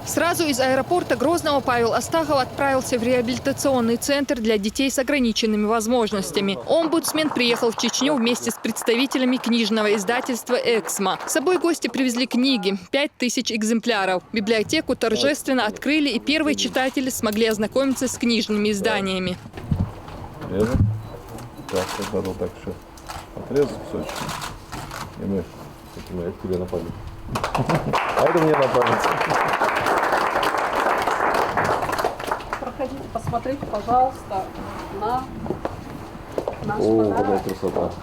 Сразу из аэропорта Грозного Павел Астахов отправился в реабилитационный центр для детей с ограниченными возможностями. Омбудсмен приехал в Чечню вместе с представителями книжного издательства «Эксмо». С собой гости привезли книги – 5000 экземпляров. Библиотеку торжественно открыли, и первые читатели смогли ознакомиться с книжными изданиями. Так, надо так все отрезать кусочек. И мы к тебе на память. А это мне на память. Проходите, посмотрите, пожалуйста, на наш О, какая подарок. красота.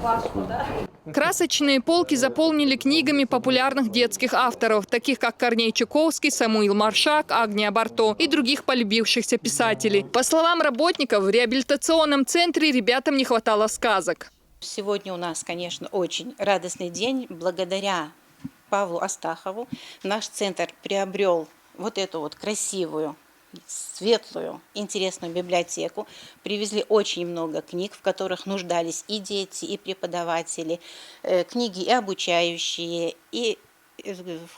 Ваш подарок. Красочные полки заполнили книгами популярных детских авторов, таких как Корней Чуковский, Самуил Маршак, Агния Барто и других полюбившихся писателей. По словам работников, в реабилитационном центре ребятам не хватало сказок. Сегодня у нас, конечно, очень радостный день. Благодаря Павлу Астахову наш центр приобрел вот эту вот красивую, светлую, интересную библиотеку. Привезли очень много книг, в которых нуждались и дети, и преподаватели. Книги и обучающие, и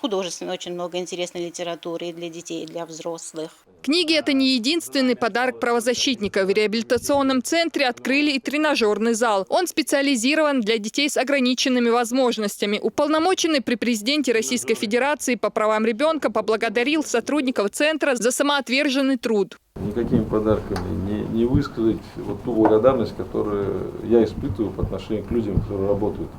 художественные, очень много интересной литературы и для детей, и для взрослых. Книги – это не единственный подарок правозащитника. В реабилитационном центре открыли и тренажерный зал. Он специализирован для детей с ограниченными возможностями. Уполномоченный при президенте Российской Федерации по правам ребенка поблагодарил сотрудников центра за самоотверженный труд. Никакими подарками не высказать вот ту благодарность, которую я испытываю по отношению к людям, которые работают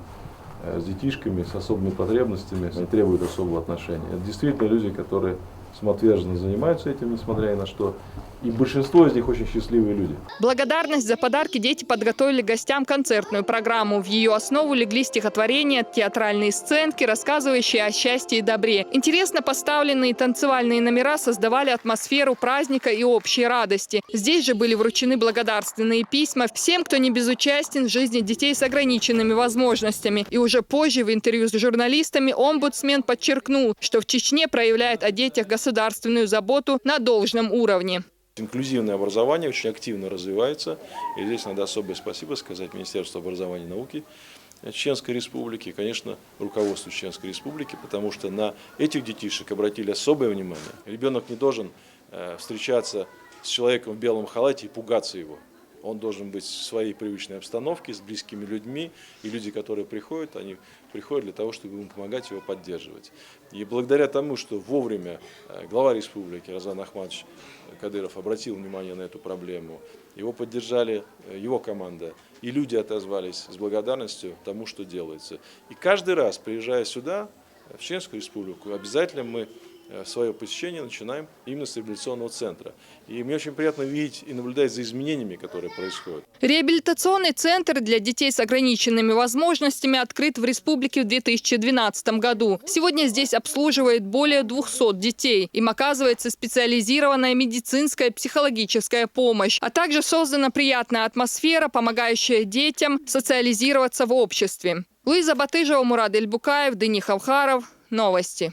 с детишками, с особыми потребностями, они требуют особого отношения. Это действительно люди, которые самоотверженно занимаются этим, несмотря ни на что. И большинство из них очень счастливые люди. Благодарность за подарки дети подготовили гостям концертную программу. В ее основу легли стихотворения, театральные сценки, рассказывающие о счастье и добре. Интересно поставленные танцевальные номера создавали атмосферу праздника и общей радости. Здесь же были вручены благодарственные письма всем, кто не безучастен в жизни детей с ограниченными возможностями. И уже позже в интервью с журналистами омбудсмен подчеркнул, что в Чечне проявляет о детях государственную заботу на должном уровне. Инклюзивное образование очень активно развивается. И здесь надо особое спасибо сказать Министерству образования и науки Чеченской Республики, и, конечно, руководству Чеченской Республики, потому что на этих детишек обратили особое внимание. Ребенок не должен встречаться с человеком в белом халате и пугаться его. Он должен быть в своей привычной обстановке, с близкими людьми. И люди, которые приходят, они приходят для того, чтобы ему помогать, его поддерживать. И благодаря тому, что вовремя глава республики Рамзан Ахматович Кадыров обратил внимание на эту проблему, его поддержали его команда, и люди отозвались с благодарностью тому, что делается. И каждый раз, приезжая сюда, в Чеченскую Республику, обязательно мы свое посещение начинаем именно с реабилитационного центра. И мне очень приятно видеть и наблюдать за изменениями, которые происходят. Реабилитационный центр для детей с ограниченными возможностями открыт в республике в 2012 году. Сегодня здесь обслуживает более 200 детей. Им оказывается специализированная медицинская и психологическая помощь, а также создана приятная атмосфера, помогающая детям социализироваться в обществе. Луиза Батыжева, Мурад Эльбукаев, Дени Хавхаров. Новости.